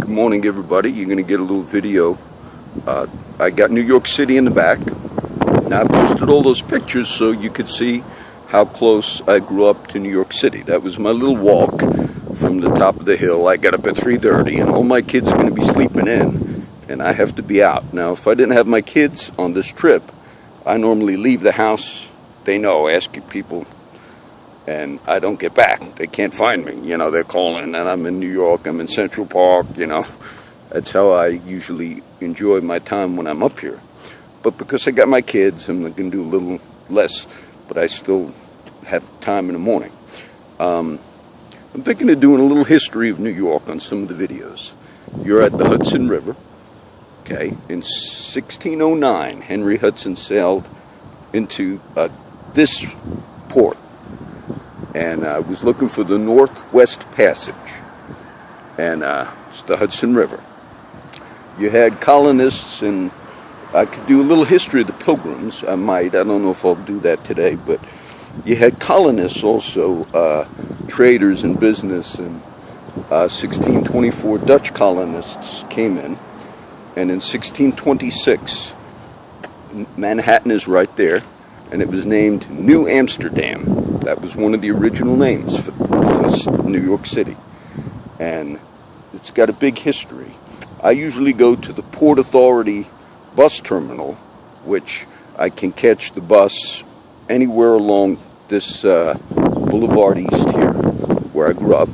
Good morning, everybody. You're going to get a little video. I got New York City in the back. Now, I posted all those pictures so you could see how close I grew up to New York City. That was my little walk from the top of the hill. I got up at 3:30, and all my kids are going to be sleeping in, and I have to be out. Now, if I didn't have my kids on this trip, I normally leave the house. They know, asking people, and I don't get back. They can't find me. You know, they're calling, and I'm in New York. I'm in Central Park, you know. That's how I usually enjoy my time when I'm up here. But because I got my kids, I'm going to do a little less, but I still have time in the morning. I'm thinking of doing a little history of New York on some of the videos. You're at the Hudson River. Okay, in 1609, Henry Hudson sailed into this port, and was looking for the Northwest Passage, and it's the Hudson River. You had colonists, and I could do a little history of the Pilgrims. I don't know if I'll do that today, but you had colonists also, traders in business, and 1624 Dutch colonists came in, and in 1626 Manhattan is right there, and it was named New Amsterdam. That was one of the original names for New York City, and it's got a big history. I usually go to the Port Authority bus terminal, which I can catch the bus anywhere along this boulevard east here, where I grew up.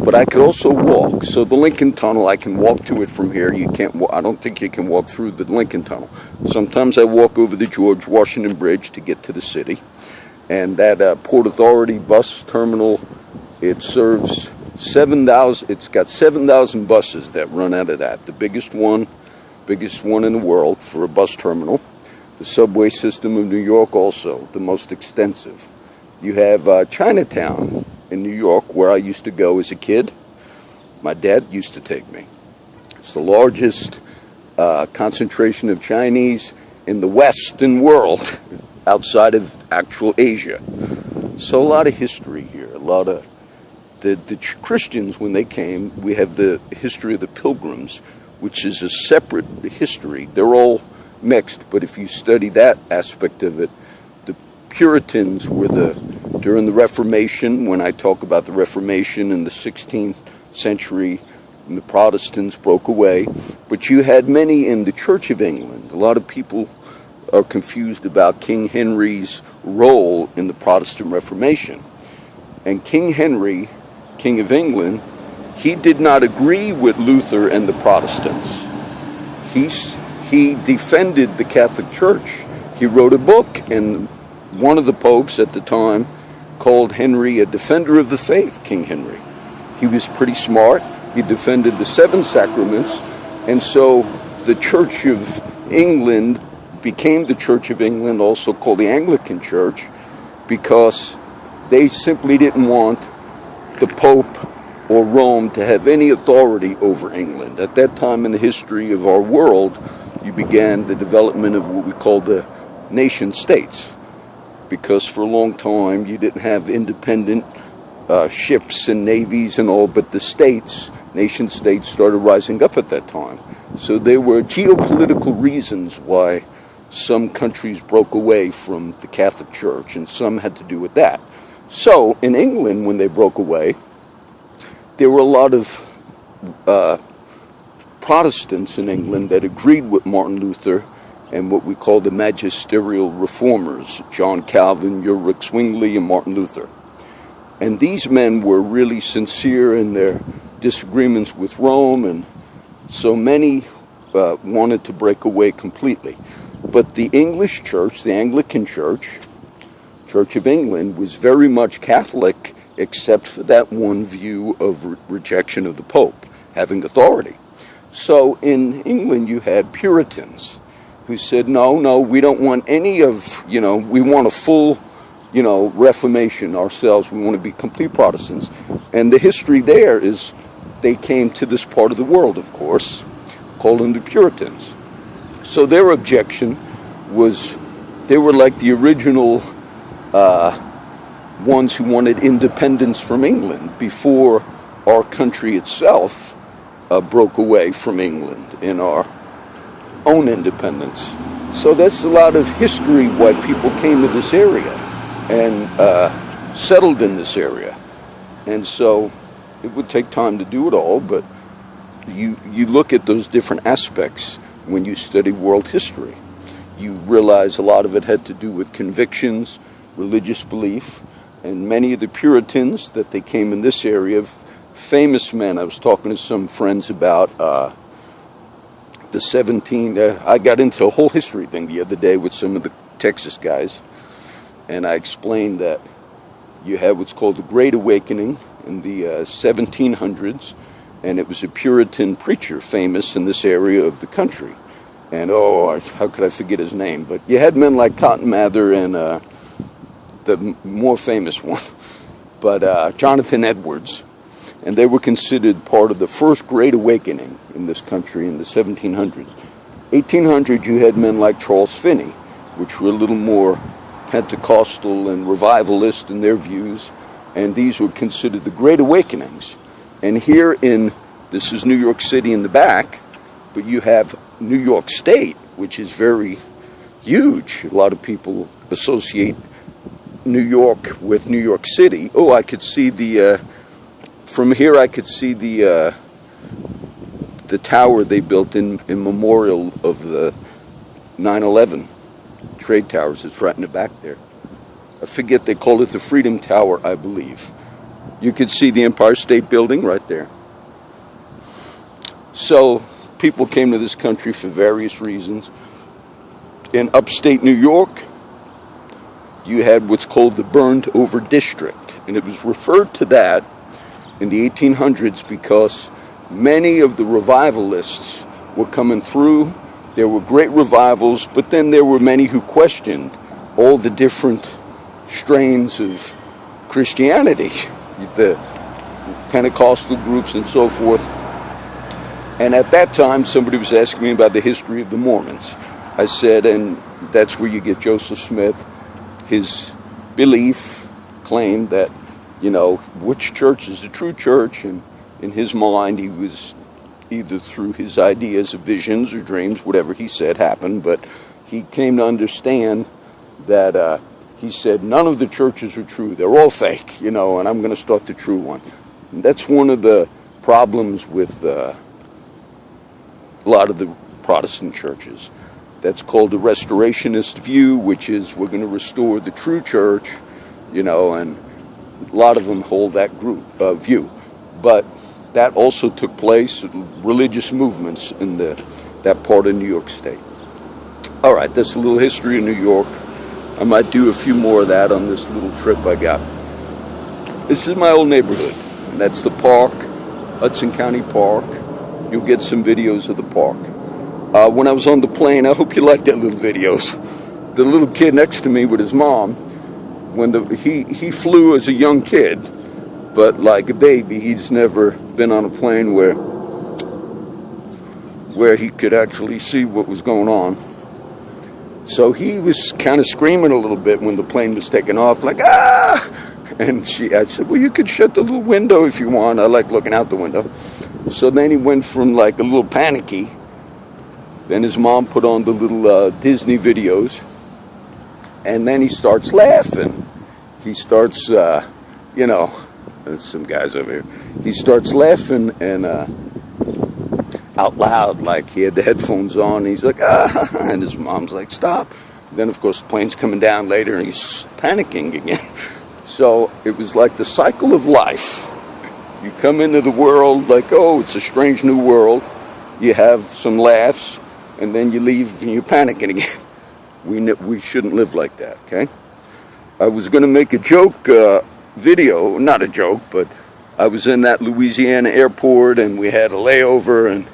But I could also walk. So the Lincoln Tunnel, I can walk to it from here. You can't. I don't think you can walk through the Lincoln Tunnel. Sometimes I walk over the George Washington Bridge to get to the city. And that Port Authority bus terminal, it serves 7,000. It's got 7,000 buses that run out of that. The biggest one in the world for a bus terminal. The subway system of New York also, the most extensive. You have Chinatown in New York, where I used to go as a kid. My dad used to take me. It's the largest concentration of Chinese in the Western world, outside of actual Asia. So a lot of history here. A lot of the Christians, when they came, we have the history of the Pilgrims, which is a separate history. They're all mixed, but if you study that aspect of it, the Puritans were during the Reformation. When I talk about the Reformation in the 16th century, and the Protestants broke away, but you had many in the Church of England. A lot of people are confused about King Henry's role in the Protestant Reformation. And King Henry, King of England, he did not agree with Luther and the Protestants. He defended the Catholic Church. He wrote a book, and one of the popes at the time called Henry a defender of the faith, King Henry. He was pretty smart. He defended the seven sacraments, and so the Church of England became the Church of England, also called the Anglican Church, because they simply didn't want the Pope or Rome to have any authority over England. At that time in the history of our world, you began the development of what we call the nation states, because for a long time you didn't have independent ships and navies and all, but the states, nation states, started rising up at that time. So there were geopolitical reasons why some countries broke away from the Catholic Church, and some had to do with that. So in England, when they broke away, there were a lot of Protestants in England that agreed with Martin Luther and what we call the magisterial reformers, John Calvin, Ulrich Zwingli, and Martin Luther. And these men were really sincere in their disagreements with Rome, and so many wanted to break away completely. But the English Church, the Anglican Church, Church of England, was very much Catholic, except for that one view of rejection of the Pope having authority. So in England you had Puritans who said, no, we don't want any of, we want a full, Reformation ourselves. We want to be complete Protestants. And the history there is they came to this part of the world, of course, called them the Puritans. So their objection was they were like the original ones who wanted independence from England before our country itself broke away from England in our own independence. So that's a lot of history why people came to this area and settled in this area. And so it would take time to do it all, but you look at those different aspects when you study world history. You realize a lot of it had to do with convictions, religious belief, and many of the Puritans that they came in this area, famous men. I was talking to some friends about I got into a whole history thing the other day with some of the Texas guys, and I explained that you had what's called the Great Awakening in the 1700s, and it was a Puritan preacher famous in this area of the country. And how could I forget his name? But you had men like Cotton Mather and the more famous one, but Jonathan Edwards. And they were considered part of the first Great Awakening in this country in the 1700s. 1800, you had men like Charles Finney, which were a little more Pentecostal and revivalist in their views, and these were considered the Great Awakenings. And here this is New York City in the back, but you have New York State, which is very huge. A lot of people associate New York with New York City. Oh, I could see from here I could see the tower they built in memorial of the 9/11 trade towers. It's right in the back there. I forget, they call it the Freedom Tower, I believe. You could see the Empire State Building right there. So people came to this country for various reasons. In upstate New York, you had what's called the burned over district, and it was referred to that in the 1800s because many of the revivalists were coming through. There were great revivals, but then there were many who questioned all the different strains of Christianity, the Pentecostal groups and so forth. And at that time, somebody was asking me about the history of the Mormons. I said, and that's where you get Joseph Smith. His belief claimed that, which church is the true church, and in his mind, he was either through his ideas of visions or dreams, whatever he said happened, but he came to understand that he said none of the churches are true. They're all fake, and I'm going to start the true one. And that's one of the problems with a lot of the Protestant churches. That's called the restorationist view, which is we're going to restore the true church, and a lot of them hold that view. But that also took place in religious movements in that part of New York State. All right, that's a little history of New York. I might do a few more of that on this little trip I got. This is my old neighborhood, and that's the park, Hudson County Park. You'll get some videos of the park. When I was on the plane, I hope you like that little videos. The little kid next to me with his mom, he flew as a young kid, but like a baby, he's never been on a plane where he could actually see what was going on. So he was kind of screaming a little bit when the plane was taking off, like, ah! And I said, well, you could shut the little window if you want. I like looking out the window. So then he went from like a little panicky. Then his mom put on the little Disney videos. And then he starts laughing. He starts, there's some guys over here. He starts laughing and out loud, like he had the headphones on. He's like, ah, and his mom's like, stop. Then, of course, the plane's coming down later and he's panicking again. So it was like the cycle of life. You come into the world like, oh, it's a strange new world. You have some laughs, and then you leave and you're panicking again. We shouldn't live like that, okay? I was going to make a joke video, not a joke, but I was in that Louisiana airport and we had a layover and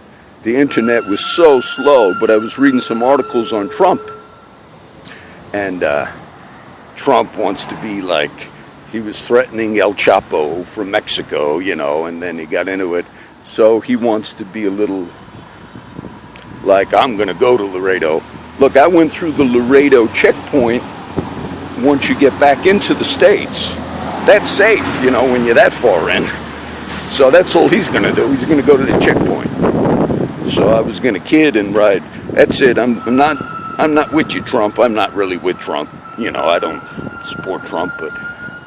the internet was so slow, but I was reading some articles on Trump. And Trump wants to be like, he was threatening El Chapo from Mexico, and then he got into it. So he wants to be a little like, I'm going to go to Laredo. Look, I went through the Laredo checkpoint. Once you get back into the States, that's safe, when you're that far in. So that's all he's going to do. He's going to go to the checkpoint. So I was going to kid and ride. That's it. I'm not with you, Trump. I'm not really with Trump. You know, I don't support Trump, but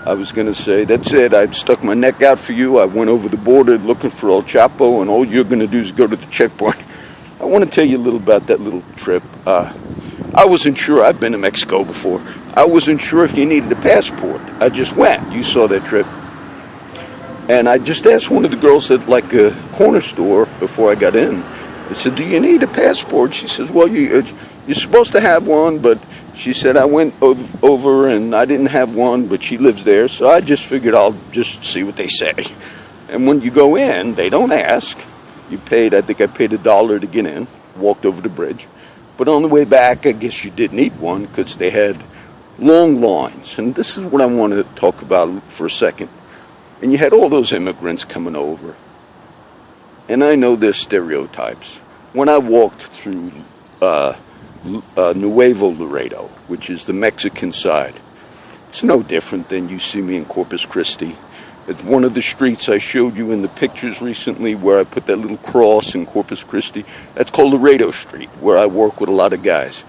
I was going to say, that's it. I stuck my neck out for you. I went over the border looking for El Chapo, and all you're going to do is go to the checkpoint. I want to tell you a little about that little trip. I wasn't sure. I've been to Mexico before. I wasn't sure if you needed a passport. I just went. You saw that trip. And I just asked one of the girls at like a corner store before I got in. I said, do you need a passport? She says, well, you're supposed to have one, but she said I went over and I didn't have one, but she lives there, so I just figured I'll just see what they say. And when you go in, they don't ask. You paid, I think I paid $1 to get in, walked over the bridge. But on the way back, I guess you did need one because they had long lines. And this is what I want to talk about for a second. And you had all those immigrants coming over. And I know there's stereotypes. When I walked through Nuevo Laredo, which is the Mexican side, it's no different than you see me in Corpus Christi. It's one of the streets I showed you in the pictures recently where I put that little cross in Corpus Christi. That's called Laredo Street, where I work with a lot of guys.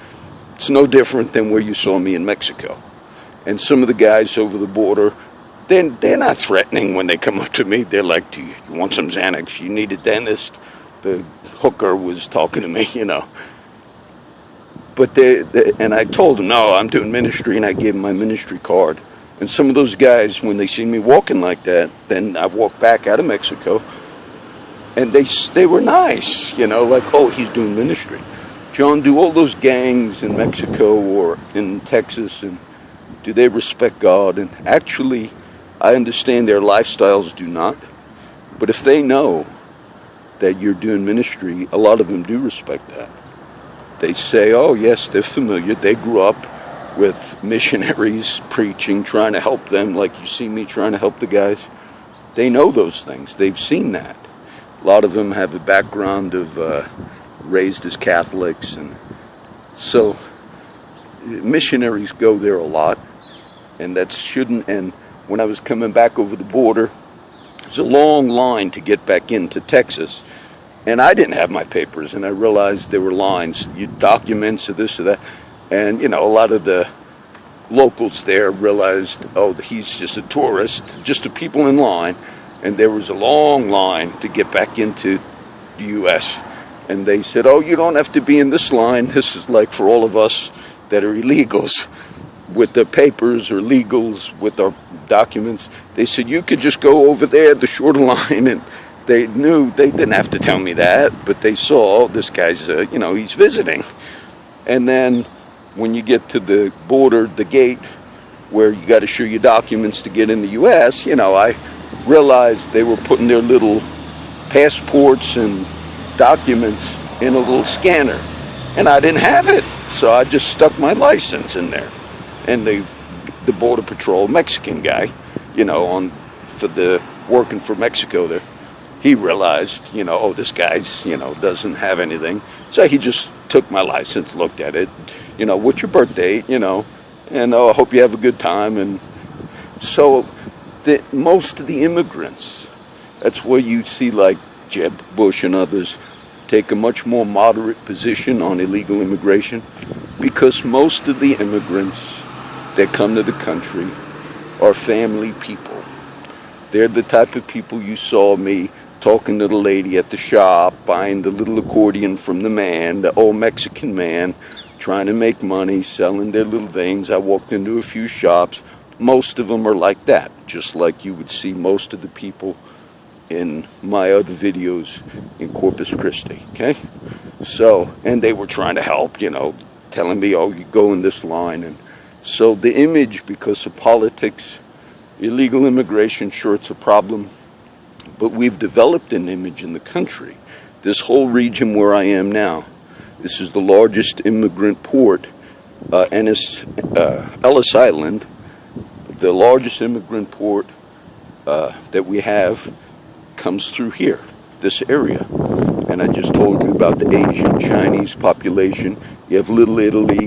It's no different than where you saw me in Mexico. And some of the guys over the border, they're not threatening when they come up to me. They're like, do you want some Xanax? You need a dentist? The hooker was talking to me, you know. But and I told them, no, I'm doing ministry, and I gave them my ministry card. And some of those guys, when they see me walking like that, then I walk back out of Mexico, and they were nice, you know, like, oh, he's doing ministry. John, do all those gangs in Mexico or in Texas, and do they respect God? And actually, I understand their lifestyles do not. But if they know that you're doing ministry, a lot of them do respect that. They say, oh, yes, they're familiar. They grew up with missionaries preaching, trying to help them, like you see me trying to help the guys. They know those things. They've seen that. A lot of them have a background of raised as Catholics. And so missionaries go there a lot. And that shouldn't, and when I was coming back over the border, there's a long line to get back into Texas. And I didn't have my papers, and I realized there were lines, documents or this or that. And, you know, a lot of the locals there realized, oh, he's just a tourist, just the people in line. And there was a long line to get back into the U.S. And they said, oh, you don't have to be in this line. This is like for all of us that are illegals with the papers or legals with our documents. They said, you could just go over there, the shorter line. And they knew, they didn't have to tell me that, but they saw, oh, this guy's, you know, he's visiting. And then when you get to the border, the gate, where you got to show your documents to get in the U.S., you know, I realized they were putting their little passports and documents in a little scanner. And I didn't have it, so I just stuck my license in there. And the Border Patrol Mexican guy, you know, working for Mexico there, he realized, you know, oh, this guy's, you know, doesn't have anything. So he just took my license, looked at it, you know, what's your birth date, you know, and oh, I hope you have a good time. And so most of the immigrants, that's where you see like Jeb Bush and others take a much more moderate position on illegal immigration, because most of the immigrants that come to the country are family people. They're the type of people you saw me talking to the lady at the shop, buying the little accordion from the man, the old Mexican man, trying to make money, selling their little things. I walked into a few shops. Most of them are like that, just like you would see most of the people in my other videos in Corpus Christi, okay? So, and they were trying to help, you know, telling me, oh, you go in this line. And so the image, because of politics, illegal immigration, sure, it's a problem. But we've developed an image in the country. This whole region where I am now, this is the largest immigrant port, Ellis Island, the largest immigrant port that we have comes through here, this area. And I just told you about the Asian Chinese population. You have Little Italy.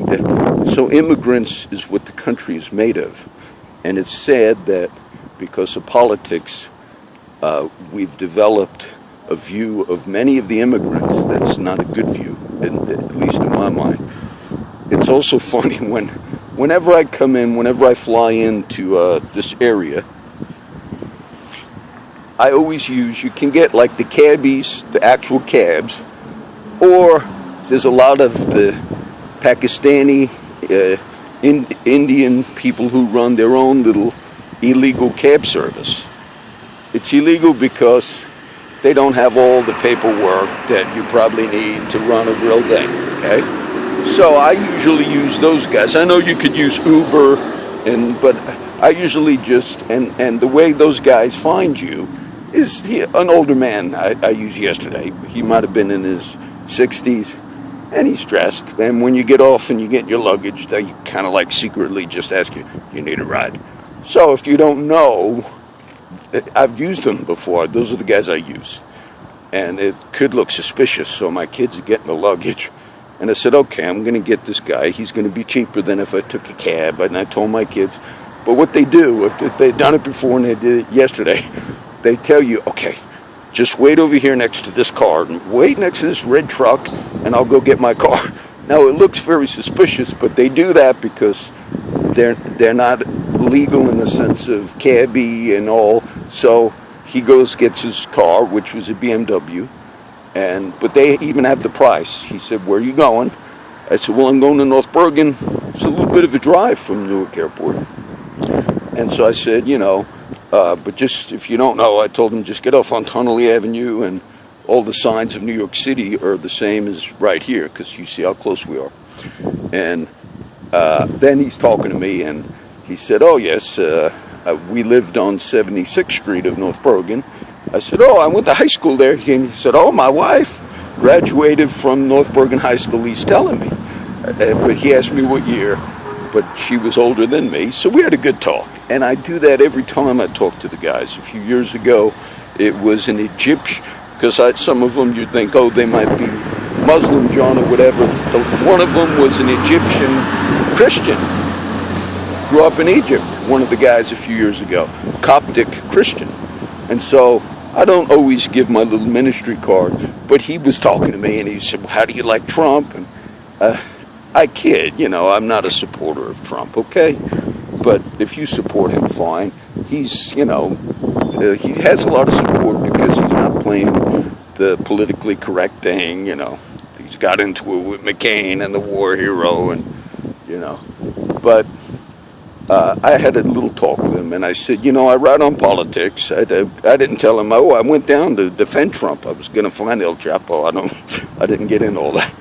So immigrants is what the country is made of. And it's sad that because of politics, we've developed a view of many of the immigrants that's not a good view, at least in my mind. It's also funny whenever I come in, whenever I fly into this area, I always use, you can get like the cabbies, the actual cabs, or there's a lot of the Pakistani, Indian people who run their own little illegal cab service. It's illegal because they don't have all the paperwork that you probably need to run a real thing, okay? So I usually use those guys. I know you could use Uber, but I usually just, and the way those guys find you is an older man I used yesterday. He might have been in his 60s, and he's dressed. And when you get off and you get your luggage, they kind of like secretly just ask you, you need a ride? So if you don't know, I've used them before. Those are the guys I use. And it could look suspicious, so my kids are getting the luggage. And I said, okay, I'm going to get this guy. He's going to be cheaper than if I took a cab. And I told my kids. But what they do, if they've done it before and they did it yesterday, they tell you, okay, just wait over here next to this car. And wait next to this red truck, and I'll go get my car. Now, it looks very suspicious, but they do that because they're not legal in the sense of cabbie and all. So he goes, gets his car, which was a BMW. But they even have the price. He said, where are you going? I said, well, I'm going to North Bergen. It's a little bit of a drive from Newark Airport. And so I said, but just, if you don't know, I told him, just get off on Tunnelly Avenue, and all the signs of New York City are the same as right here, because you see how close we are. And then he's talking to me, and he said, oh, yes, we lived on 76th Street of North Bergen. I said, oh, I went to high school there. And he said, oh, my wife graduated from North Bergen High School, he's telling me. But he asked me what year, but she was older than me, so we had a good talk. And I do that every time I talk to the guys. A few years ago, it was an Egyptian, because some of them you'd think, oh, they might be Muslim, John, or whatever. One of them was an Egyptian Christian. Grew up in Egypt, one of the guys a few years ago, Coptic Christian. And so I don't always give my little ministry card, but he was talking to me, and he said, well, how do you like Trump? And I kid, I'm not a supporter of Trump, okay? But if you support him, fine. He's, he has a lot of support because he's not playing the politically correct thing, He's got into it with McCain and the war hero, and, But I had a little talk with him, and I said, I write on politics. I didn't tell him, I went down to defend Trump. I was going to find El Chapo. I didn't get into all that.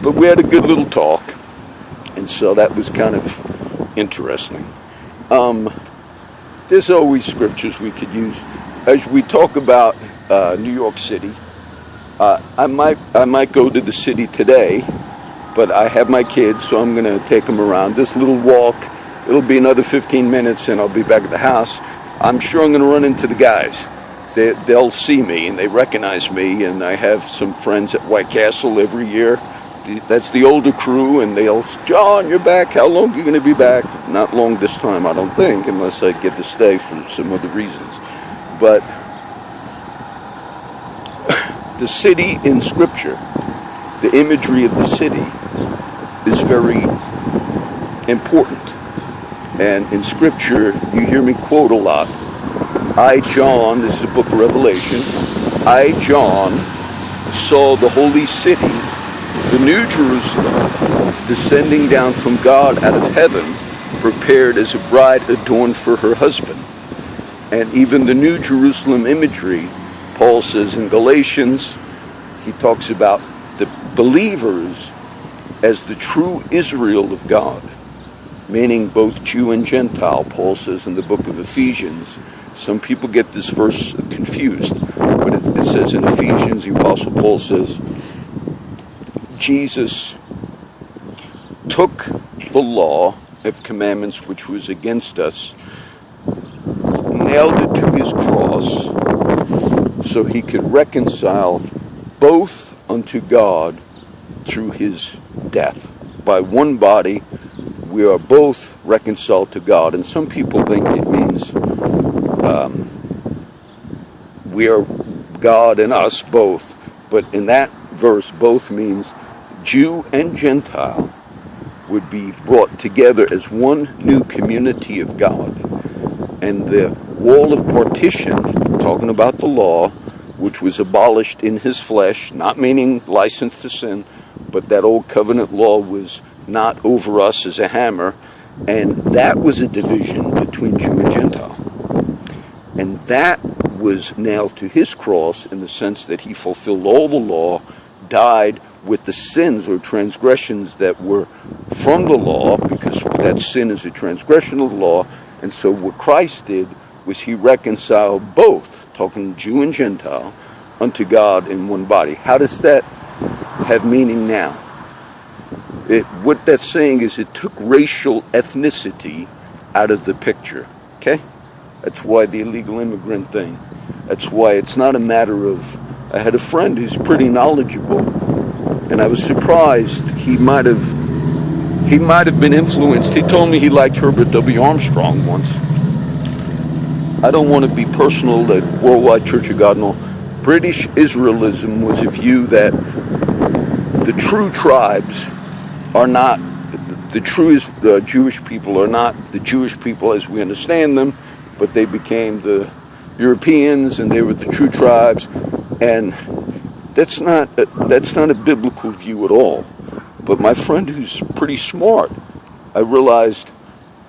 But we had a good little talk, and so that was kind of interesting. There's always scriptures we could use. As we talk about New York City, I might go to the city today, but I have my kids, so I'm going to take them around. This little walk, it'll be another 15 minutes, and I'll be back at the house. I'm sure I'm going to run into the guys. They'll see me, and they recognize me, and I have some friends at White Castle every year. That's the older crew, and they'll, John, you're back. How long are you going to be back? Not long this time, I don't think, unless I get to stay for some other reasons. But the city in Scripture, the imagery of the city is very important. And in Scripture, you hear me quote a lot. I, John, this is the book of Revelation, I, John, saw the holy city, the New Jerusalem, descending down from God out of heaven, prepared as a bride adorned for her husband. And even the New Jerusalem imagery, Paul says in Galatians, he talks about the believers as the true Israel of God, meaning both Jew and Gentile. Paul says in the book of Ephesians. Some people get this verse confused, but it says in Ephesians, the Apostle Paul says, Jesus took the law of commandments which was against us, nailed it to his cross, so he could reconcile both unto God through his death. By one body, we are both reconciled to God. And some people think it means God and us both. But in that verse, both means Jew and Gentile would be brought together as one new community of God. And the wall of partition, talking about the law, which was abolished in his flesh, not meaning license to sin, but that old covenant law was not over us as a hammer, and that was a division between Jew and Gentile. And that was nailed to his cross in the sense that he fulfilled all the law, died with the sins or transgressions that were from the law, because that sin is a transgression of the law. And so what Christ did was he reconciled both, talking Jew and Gentile, unto God in one body. How does that have meaning now? What that's saying is it took racial ethnicity out of the picture. Okay? That's why the illegal immigrant thing. That's why it's not a matter of... I had a friend who's pretty knowledgeable, and I was surprised he might have been influenced. He told me he liked Herbert W. Armstrong once. I don't want to be personal that Worldwide Church of God and all. British Israelism was a view that the true tribes are not, the true Jewish people are not the Jewish people as we understand them, but they became the Europeans and they were the true tribes. And that's not a biblical view at all. But my friend, who's pretty smart, I realized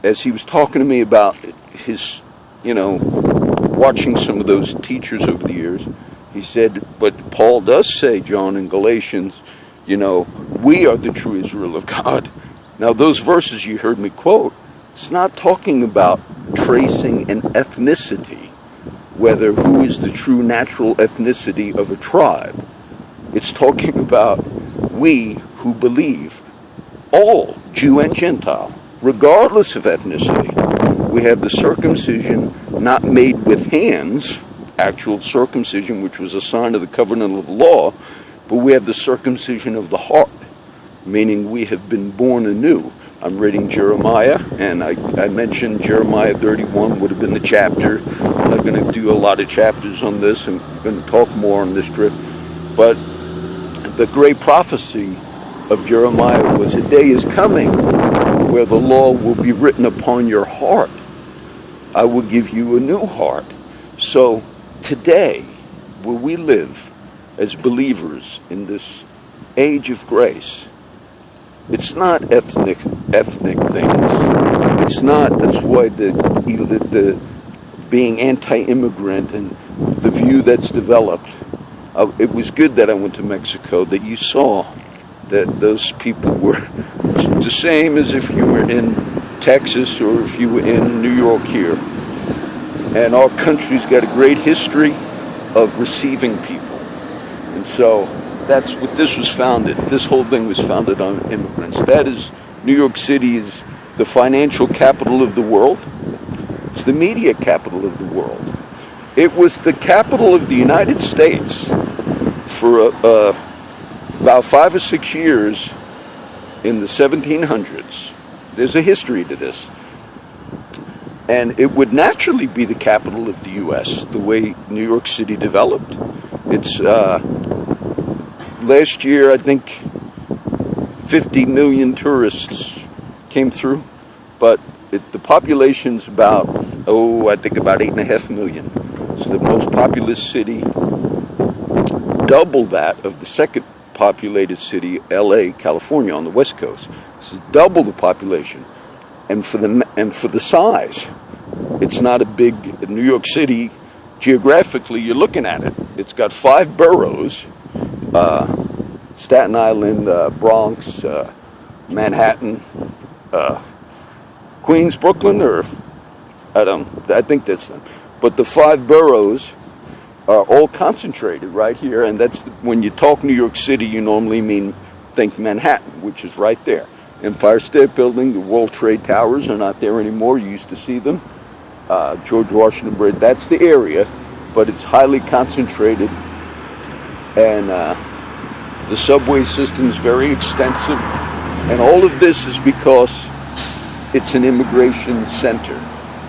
as he was talking to me about his, watching some of those teachers over the years, he said, but Paul does say, John, in Galatians, we are the true Israel of God. Now, those verses you heard me quote, it's not talking about tracing an ethnicity, whether who is the true natural ethnicity of a tribe. It's talking about we who believe, all Jew and Gentile, regardless of ethnicity. We have the circumcision not made with hands, actual circumcision, which was a sign of the covenant of the law, but we have the circumcision of the heart, meaning we have been born anew. I'm reading Jeremiah, and I mentioned Jeremiah 31 would have been the chapter. I'm not going to do a lot of chapters on this. I'm going to talk more on this trip. But the great prophecy of Jeremiah was a day is coming where the law will be written upon your heart. I will give you a new heart. So today, where we live as believers in this age of grace, it's not ethnic things. It's not. That's why the being anti-immigrant and the view that's developed. It was good that I went to Mexico, that you saw that those people were the same as if you were in Texas or if you were in New York here. And our country's got a great history of receiving people. And so that's what this was founded. This whole thing was founded on immigrants. That is, New York City is the financial capital of the world. It's the media capital of the world. It was the capital of the United States for about 5 or 6 years in the 1700s. There's a history to this. And it would naturally be the capital of the U.S., the way New York City developed. It's, last year, I think 50 million tourists came through, but the population's about, I think about 8.5 million. It's the most populous city, double that of the second populated city, L.A., California, on the West Coast. This is double the population. And for the size, it's not a big... New York City, geographically, you're looking at it. It's got 5 boroughs, Staten Island, Bronx, Manhattan, Queens, Brooklyn, or I think that's them. But the 5 boroughs are all concentrated right here, and that's when you talk New York City, you normally think Manhattan, which is right there. Empire State Building, the World Trade Towers are not there anymore. You used to see them. George Washington Bridge, that's the area, but it's highly concentrated, and the subway system is very extensive, and all of this is because it's an immigration center.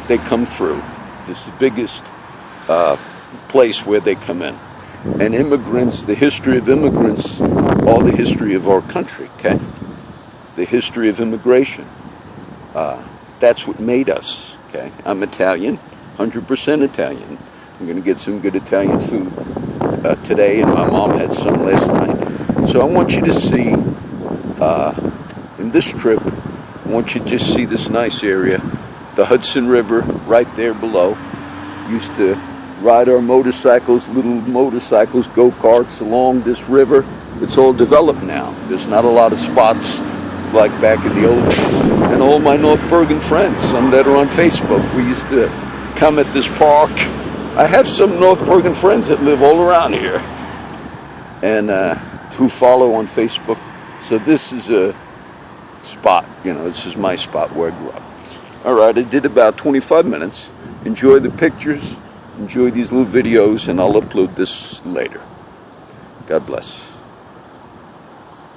They come through. This is the biggest place where they come in. and immigrants, the history of immigrants, all the history of our country, okay? The history of immigration. That's what made us, okay? I'm Italian, 100% Italian. I'm going to get some good Italian food today, and my mom had some last night. So I want you to see, in this trip, I want you to just see this nice area. The Hudson River right there below. Used to ride our motorcycles, little motorcycles, go-karts along this river. It's all developed now. There's not a lot of spots like back in the old days. And all my North Bergen friends, some that are on Facebook, we used to come at this park. I have some North Bergen friends that live all around here and who follow on Facebook. So this is a spot, this is my spot where I grew up. All right, I did about 25 minutes. Enjoy the pictures, enjoy these little videos, and I'll upload this later. God bless.